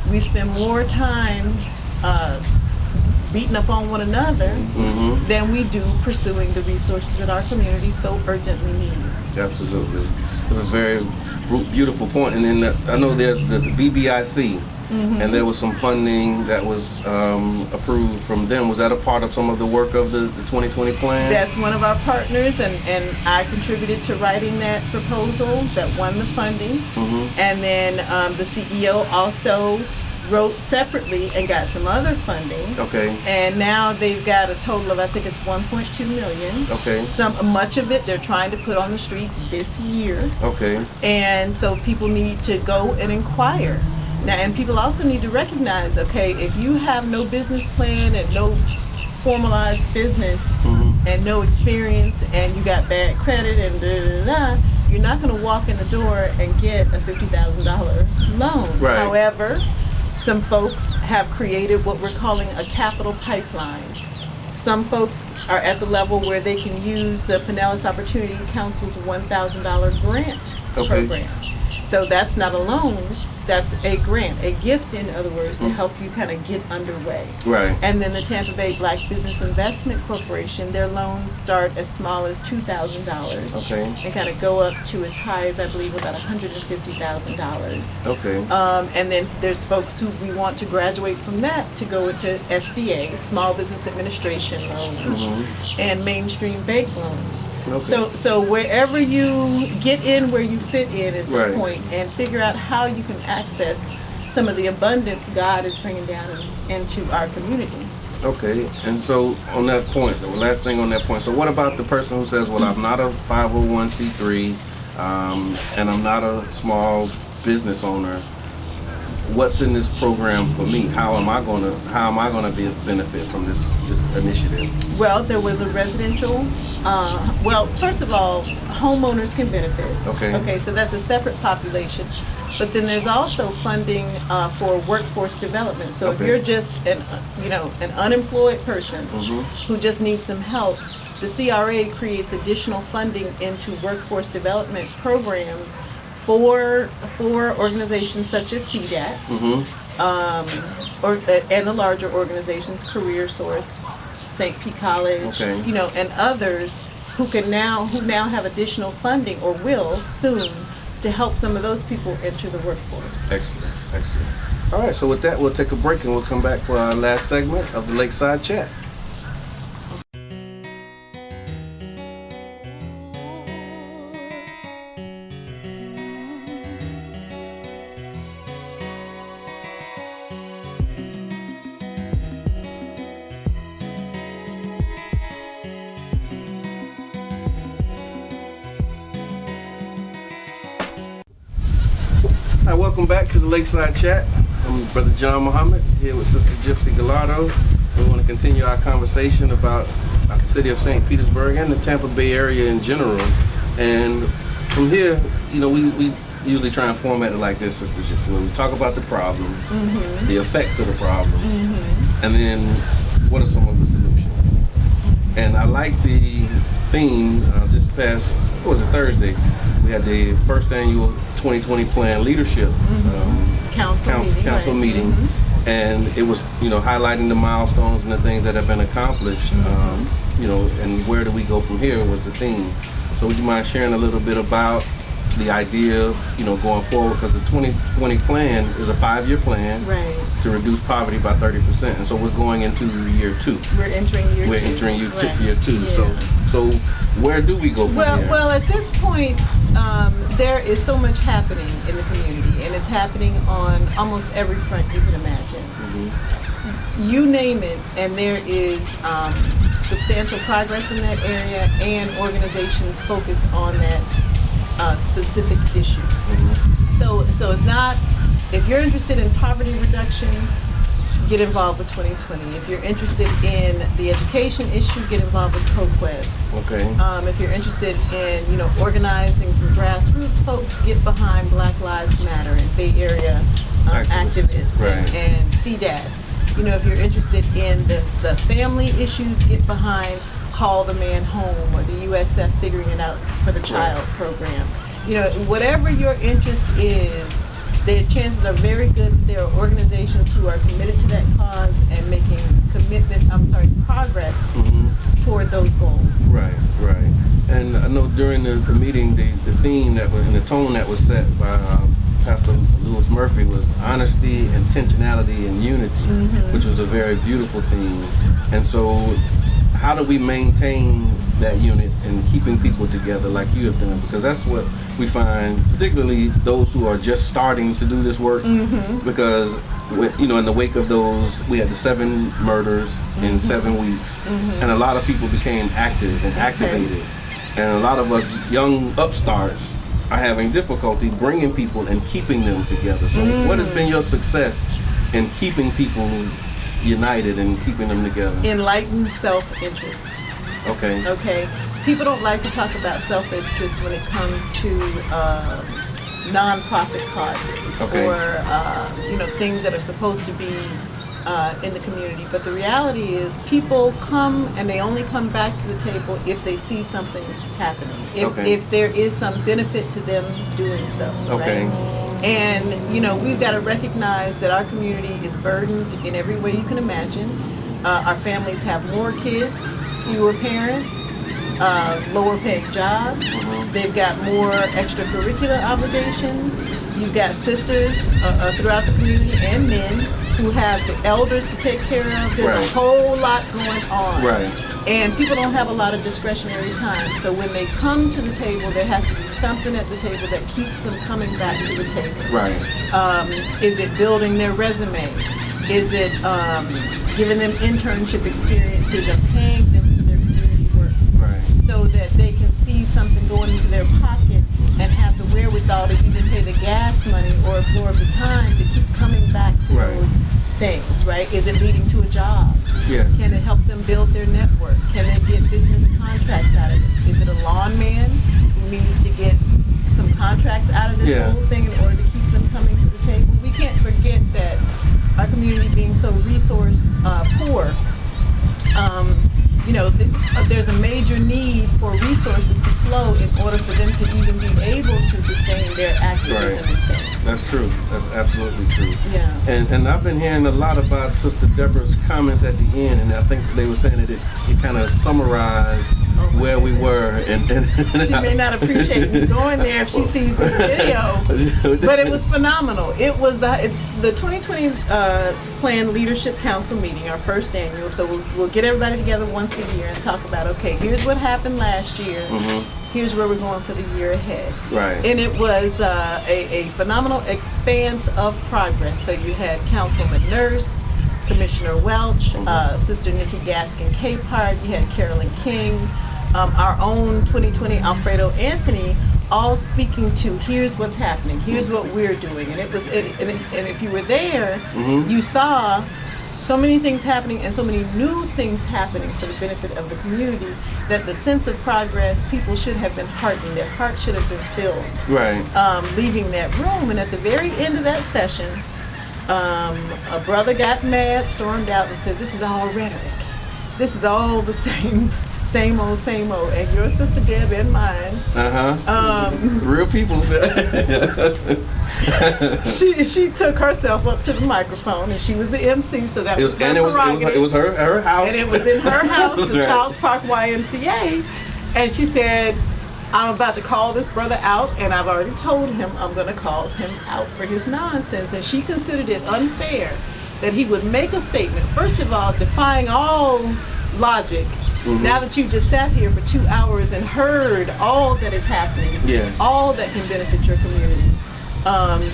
We spend more time beating up on one another than we do pursuing the resources that our community so urgently needs. Absolutely. It's a very beautiful point. And then I know there's the BBIC, and there was some funding that was approved from them. Was that a part of some of the work of the 2020 plan? That's one of our partners, and I contributed to writing that proposal that won the funding. And then the CEO also wrote separately and got some other funding. Okay. And now they've got a total of, I think it's 1.2 million. Okay. Much of it they're trying to put on the street this year. Okay. And so people need to go and inquire. Now, and people also need to recognize, okay, if you have no business plan and no formalized business and no experience and you got bad credit and you're not going to walk in the door and get a $50,000 loan. Right. However, some folks have created what we're calling a capital pipeline. Some folks are at the level where they can use the Pinellas Opportunity Council's $1,000 grant program. So that's not a loan, that's a grant, a gift, in other words, to help you kind of get underway. Right. And then the Tampa Bay Black Business Investment Corporation, their loans start as small as $2,000 Okay. and kind of go up to as high as, I believe, about $150,000. Okay. And then there's folks who we want to graduate from that to go into SBA, Small Business Administration loans, and mainstream bank loans. Okay. So wherever you get in, where you fit in is the Right. point, and figure out how you can access some of the abundance God is bringing down into our community. Okay, and so on that point, the last thing on that point, so what about the person who says, well, I'm not a 501c3 and I'm not a small business owner. What's in this program for me? How am I gonna benefit from this initiative? Well, there was a residential. Well, first of all, homeowners can benefit. Okay. Okay, so that's a separate population. But then there's also funding for workforce development. So if Okay. you're just an unemployed person who just needs some help, the CRA creates additional funding into workforce development programs for organizations such as CDAT, and the larger organizations, Career Source, St. Pete College, Okay. and others who now have additional funding, or will soon, to help some of those people enter the workforce. Excellent, excellent. All right, so with that, we'll take a break and we'll come back for our last segment of the Lakeside Chat. Hi, welcome back to the Lakeside Chat. I'm Brother John Muhammad here with Sister Gypsy Gallardo. We want to continue our conversation about the city of St. Petersburg and the Tampa Bay area in general. And from here, we usually try and format it like this, Sister Gypsy. When we talk about the problems, the effects of the problems, and then what are some of the solutions. And I like the theme this past, Thursday, we had the first annual 2020 plan leadership council meeting, and it was highlighting the milestones and the things that have been accomplished, and where do we go from here was the theme. So would you mind sharing a little bit about the idea, going forward, because the 2020 plan is a 5-year plan, Right. to reduce poverty by 30%, and so we're going into year 2. We're entering year 2. We're entering year Right. 2. Yeah. So where do we go from here? Well, at this point, there is so much happening in the community, and it's happening on almost every front you can imagine. You name it, and there is substantial progress in that area, and organizations focused on that specific issue. So it's not, if you're interested in poverty reduction, get involved with 2020. If you're interested in the education issue, get involved with CoQuebs. Okay. If you're interested in, organizing some grassroots folks, get behind Black Lives Matter and Bay Area activists Right. and CDAD. If you're interested in the family issues, get behind Call the Man Home or the USF Figuring It Out for the Child program. Whatever your interest is, the chances are very good that there are organizations who are committed to that cause and making progress toward those goals. Right. And I know during the meeting, the theme that was, and the tone that was set by Pastor Lewis Murphy was honesty, intentionality, and unity, which was a very beautiful theme. And so, how do we maintain that unit and keeping people together like you have done? Because that's what we find, particularly those who are just starting to do this work. Because in the wake of those, we had the 7 murders in 7 weeks, and a lot of people became active and activated, and a lot of us young upstarts are having difficulty bringing people and keeping them together. So what has been your success in keeping people united and keeping them together? Enlightened self-interest. Okay. People don't like to talk about self-interest when it comes to non-profit causes or things that are supposed to be in the community. But the reality is people come and they only come back to the table if they see something happening. If there is some benefit to them doing so. Okay. Right? And we've got to recognize that our community is burdened in every way you can imagine. Our families have more kids, fewer parents, lower paid jobs. They've got more extracurricular obligations. You've got sisters throughout the community and men who have the elders to take care of. There's a whole lot going on. Right. And people don't have a lot of discretionary time. So when they come to the table, there has to be something at the table that keeps them coming back to the table. Right. Is it building their resume? Is it giving them internship experiences and paying them for their community work? Right. So that they can see something going into their pocket and have the wherewithal to even pay the gas money or absorb the time to keep coming back to those things, right? Is it leading to a job? Yeah. Can it help them build their network? Can they get business contracts out of it? Is it a lawn man who needs to get some contracts out of this whole thing in order to keep them coming to the table? We can't forget that our community being so resource poor, there's a major need for resources to flow in order for them to even be able to sustain their activism and things. That's true. That's absolutely true. Yeah. And I've been hearing a lot about Sister Deborah's comments at the end, and I think they were saying that it kind of summarized where we were. And she may not appreciate me going there if she sees this video, but it was phenomenal. It was the 2020 Plan Leadership Council meeting, our first annual. So we'll get everybody together once a year and talk about, okay, here's what happened last year. Here's where we're going for the year ahead. Right. And it was a phenomenal expanse of progress. So you had Councilman Nurse, Commissioner Welch, Sister Nikki Gaskin Capehart, you had Carolyn King, our own 2020 Alfredo Anthony, all speaking to here's what's happening, here's what we're doing. And it was, and if you were there, you saw so many things happening and so many new things happening for the benefit of the community that the sense of progress, people should have been heartened, their hearts should have been filled. Right. Leaving that room, and at the very end of that session, a brother got mad, stormed out, and said, "This is all rhetoric. This is all the same old, same old." And your sister Deb and mine. Real people. She took herself up to the microphone, and she was the MC, so that was her prerogative. It was her house. And it was in her house, the Child's Park YMCA. And she said, "I'm about to call this brother out, and I've already told him I'm going to call him out for his nonsense." And she considered it unfair that he would make a statement, first of all, defying all logic. Now that you just sat here for 2 hours and heard all that is happening, all that can benefit your community,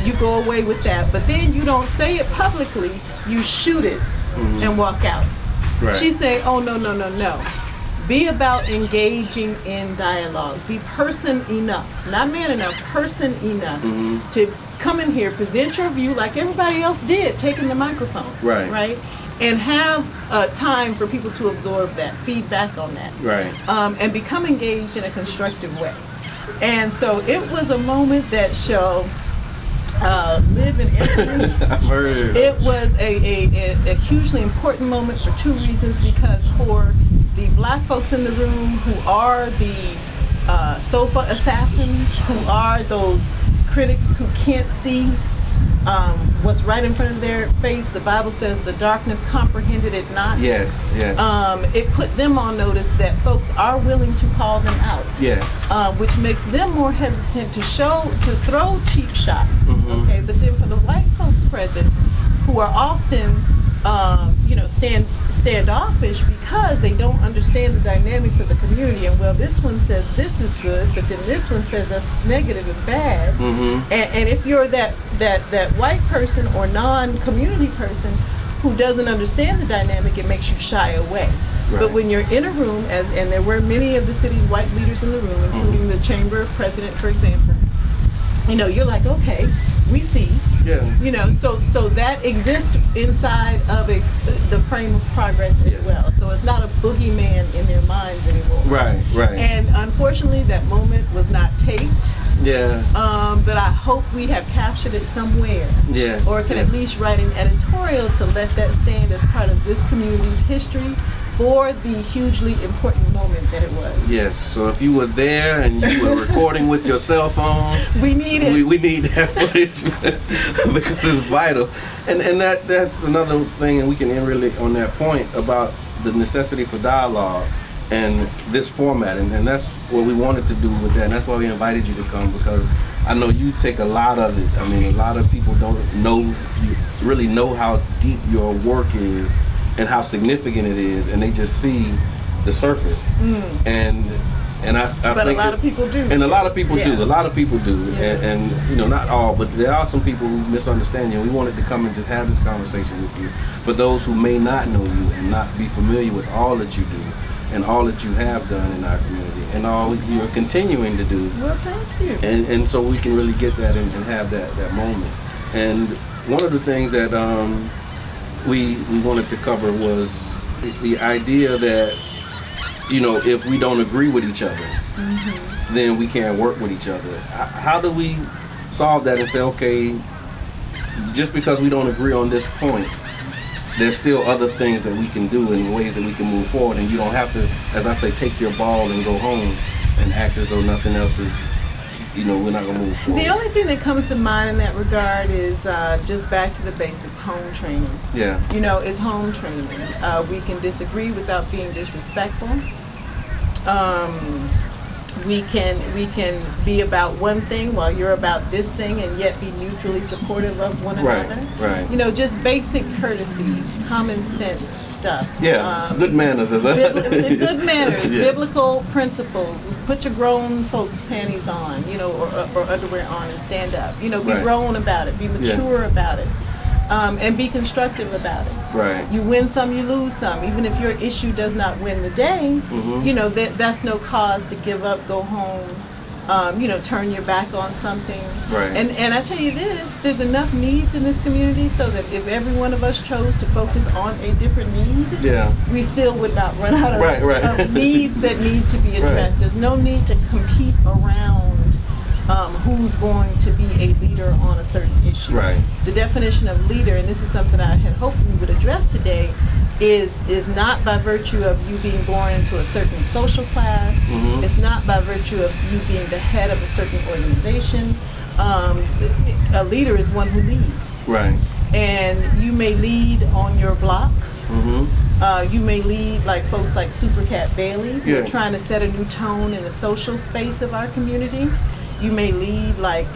you go away with that. But then you don't say it publicly, you shoot it and walk out. Right. She's saying, "Oh, no. Be about engaging in dialogue. Be person enough, not man enough, person enough to come in here, present your view like everybody else did, taking the microphone. Right? And have time for people to absorb that, feedback on that. Right. And become engaged in a constructive way. And so it was a moment that shall live in infamy. I've heard it. It was a hugely important moment for two reasons. Because for the black folks in the room who are the sofa assassins, who are those critics who can't see what's right in front of their face, the Bible says the darkness comprehended it not. Yes. It put them on notice that folks are willing to call them out. Yes. Which makes them more hesitant to throw cheap shots. Okay, but then for the white folks present, who are often standoffish because they don't understand the dynamics of the community, and well, this one says this is good, but then this one says that's negative and bad. And if you're that white person or non-community person who doesn't understand the dynamic, it makes you shy away. Right. But when you're in a room, and there were many of the city's white leaders in the room, including the chamber president, for example, you're like, okay, we see. Yeah. So that exists inside of the frame of progress as well. So it's not a boogeyman in their minds anymore. Right. And unfortunately, that moment was not taped. Yeah. But I hope we have captured it somewhere. Yes. Or can at least write an editorial to let that stand as part of this community's history for the hugely important moment that it was. Yes. So if you were there and you were recording with your cell phones, we need it. We need that footage because it's vital. And that's another thing, and we can end really on that point about the necessity for dialogue and this format, and that's what we wanted to do with that, and that's why we invited you to come, because I know you take a lot of it. I mean, a lot of people don't really know how deep your work is and how significant it is, and they just see the surface. And I but think a lot of people do. And a lot of people do. A lot of people do. Yeah. And not all, but there are some people who misunderstand you. We wanted to come and just have this conversation with you. For those who may not know you and not be familiar with all that you do and all that you have done in our community and all you're continuing to do. Well, thank you. And so we can really get that and have that moment. And one of the things that we wanted to cover was the idea that, if we don't agree with each other, then we can't work with each other. How do we solve that and say, okay, just because we don't agree on this point, there's still other things that we can do and ways that we can move forward, and you don't have to, as I say, take your ball and go home and act as though nothing else is, we're not going to move forward. The only thing that comes to mind in that regard is just back to the basics, home training. Yeah. It's home training. We can disagree without being disrespectful. We can be about one thing while you're about this thing, and yet be mutually supportive of one another. Right. Just basic courtesies, common sense stuff. Yeah. Good manners. Good manners, biblical principles. Put your grown folks' panties on, or underwear on, and stand up. Be grown about it. Be mature about it. And be constructive about it. Right. You win some, you lose some. Even if your issue does not win the day, that's no cause to give up, go home, turn your back on something. Right. And I tell you this, there's enough needs in this community so that if every one of us chose to focus on a different need, we still would not run out of needs that need to be addressed. Right. There's no need to compete around who's going to be a leader on a certain issue. Right. The definition of leader, and this is something I had hoped we would address today, is not by virtue of you being born into a certain social class. It's not by virtue of you being the head of a certain organization. A leader is one who leads. Right. And you may lead on your block. You may lead like folks like Super Cat Bailey, who are trying to set a new tone in the social space of our community. You may lead like,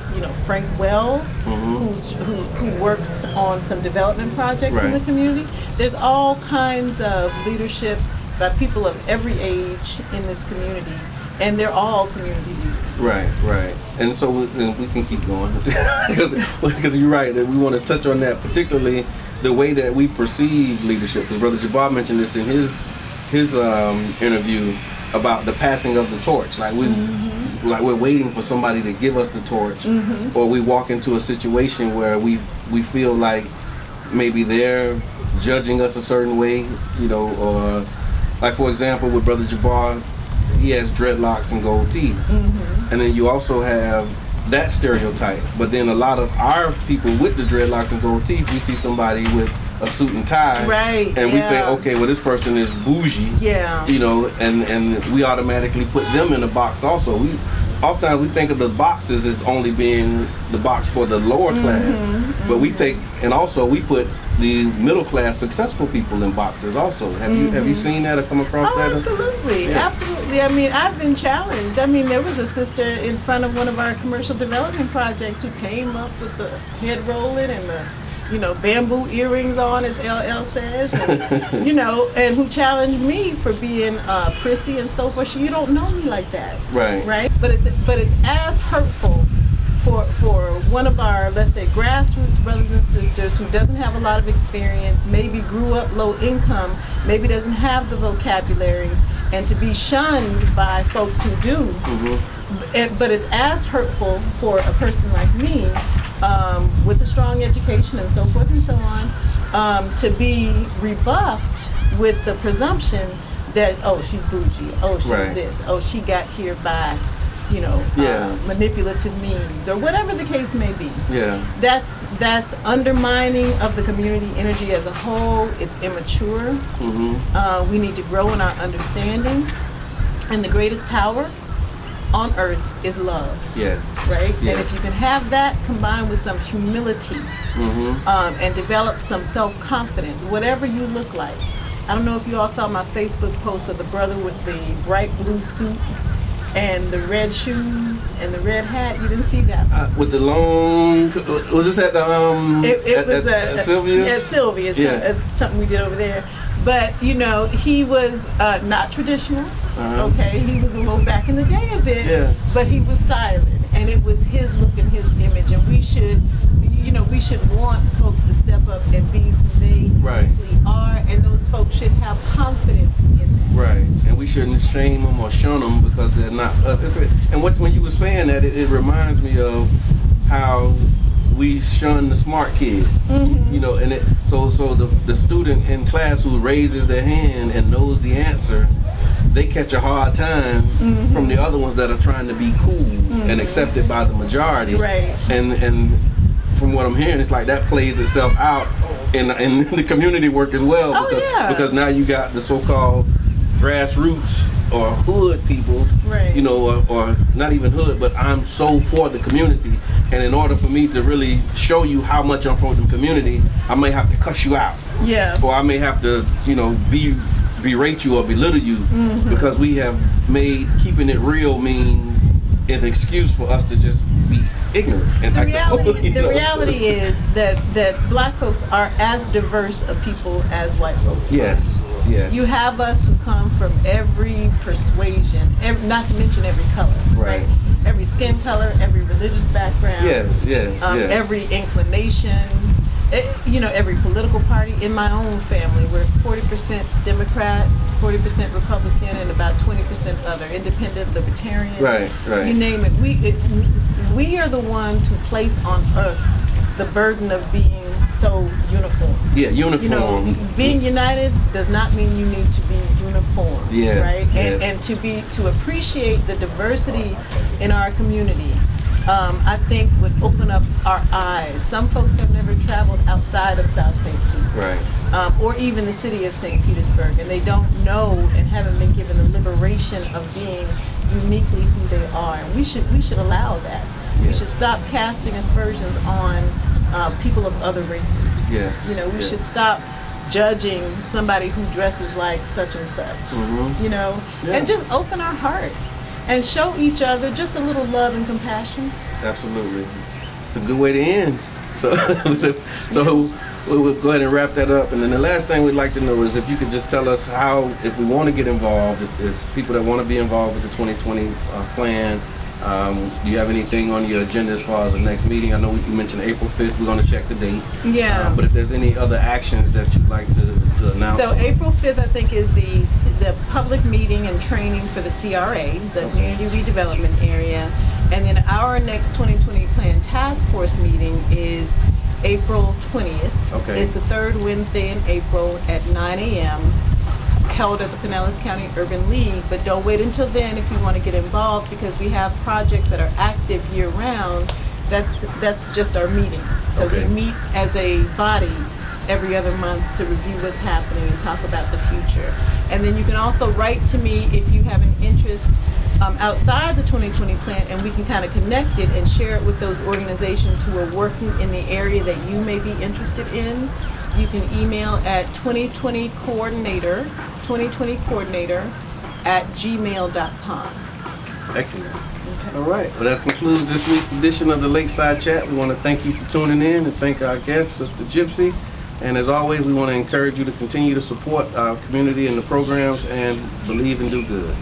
Frank Wells, who works on some development projects in the community. There's all kinds of leadership by people of every age in this community, and they're all community leaders. Right. And so we can keep going because you're right that we want to touch on that, particularly the way that we perceive leadership. Because Brother Jabbar mentioned this in his his interview about the passing of the torch. Like we're waiting for somebody to give us the torch, or we walk into a situation where we feel like maybe they're judging us a certain way, or like for example with Brother Jabbar, he has dreadlocks and gold teeth, and then you also have that stereotype. But then a lot of our people with the dreadlocks and gold teeth, we see somebody with a suit and tie, right? And we say, okay, well, this person is bougie, and we automatically put them in a box. Also, oftentimes we think of the boxes as only being the box for the lower class, but we take, and also we put the middle class successful people in boxes also. Have you seen that or come across that? Absolutely, absolutely. I mean, I've been challenged. I mean, there was a sister in front of one of our commercial development projects who came up with the head rolling and the bamboo earrings on, as LL says, and, and who challenged me for being prissy and so forth. You don't know me like that, right? But it's as hurtful for one of our, let's say, grassroots brothers and sisters who doesn't have a lot of experience, maybe grew up low income, maybe doesn't have the vocabulary, and to be shunned by folks who do. But it's as hurtful for a person like me, with a strong education and so forth and so on, to be rebuffed with the presumption that, oh, she's bougie, oh, she's this, oh, she got here by manipulative means, or whatever the case may be. That's undermining of the community energy as a whole. It's immature. We need to grow in our understanding, and the greatest power on earth is love. Right? And if you can have that combined with some humility, and develop some self-confidence, whatever you look like. I don't know if you all saw my Facebook post of the brother with the bright blue suit and the red shoes and the red hat. You didn't see that? With the long, was this at the at Sylvia's? At Sylvia's, something we did over there. But he was not traditional. Okay, he was a little back in the day a bit, but he was styling, and it was his look and his image. And we should, we should want folks to step up and be who they really are, and those folks should have confidence in that. And we shouldn't shame them or shun them because they're not us. And when you were saying that, it reminds me of how we shun the smart kid, and so the student in class who raises their hand and knows the answer, they catch a hard time from the other ones that are trying to be cool and accepted by the majority. And from what I'm hearing, it's like that plays itself out in the community work as well, because now you got the so-called grassroots or hood people, or not even hood, but I'm so for the community, and in order for me to really show you how much I'm for the community, I may have to cuss you out, or I may have to, berate you or belittle you, because we have made keeping it real means an excuse for us to just be ignorant. And the reality is that black folks are as diverse a people as white folks. Yes. You have us who come from every persuasion, not to mention every color, right? Every skin color, every religious background. Every inclination. Every political party. In my own family, we're 40% Democrat, 40% Republican, and about 20% other, independent, libertarian. You name it. We are the ones who place on us the burden of being so uniform. Uniform. Being united does not mean you need to be uniform. And to appreciate the diversity in our community. I think would open up our eyes. Some folks have never traveled outside of South St. Pete, or even the city of St. Petersburg, and they don't know and haven't been given the liberation of being uniquely who they are. And we should allow that. We should stop casting aspersions on people of other races. We should stop judging somebody who dresses like such and such. And just open our hearts and show each other just a little love and compassion. Absolutely. It's a good way to end. So we'll go ahead and wrap that up. And then the last thing we'd like to know is if you could just tell us how, if we want to get involved, if there's people that want to be involved with the 2020 plan, Do you have anything on your agenda as far as the next meeting? I know you mentioned April 5th. We're going to check the date. Yeah. But if there's any other actions that you'd like to announce. So April 5th, I think, is the public meeting and training for the CRA, the Community Redevelopment Area. And then our next 2020 Plan Task Force meeting is April 20th. Okay. It's the third Wednesday in April at 9 a.m. held at the Pinellas County Urban League, but don't wait until then if you want to get involved, because we have projects that are active year-round. That's just our meeting. So Okay. we meet as a body every other month to review what's happening and talk about the future. And then you can also write to me if you have an interest outside the 2020 plan, and we can kind of connect it and share it with those organizations who are working in the area that you may be interested in. You can email at 2020coordinator at gmail.com. Excellent. Okay. All right. Well, that concludes this week's edition of the Lakeside Chat. We want to thank you for tuning in and thank our guest, Sister Gypsy. And as always, we want to encourage you to continue to support our community and the programs and believe and do good.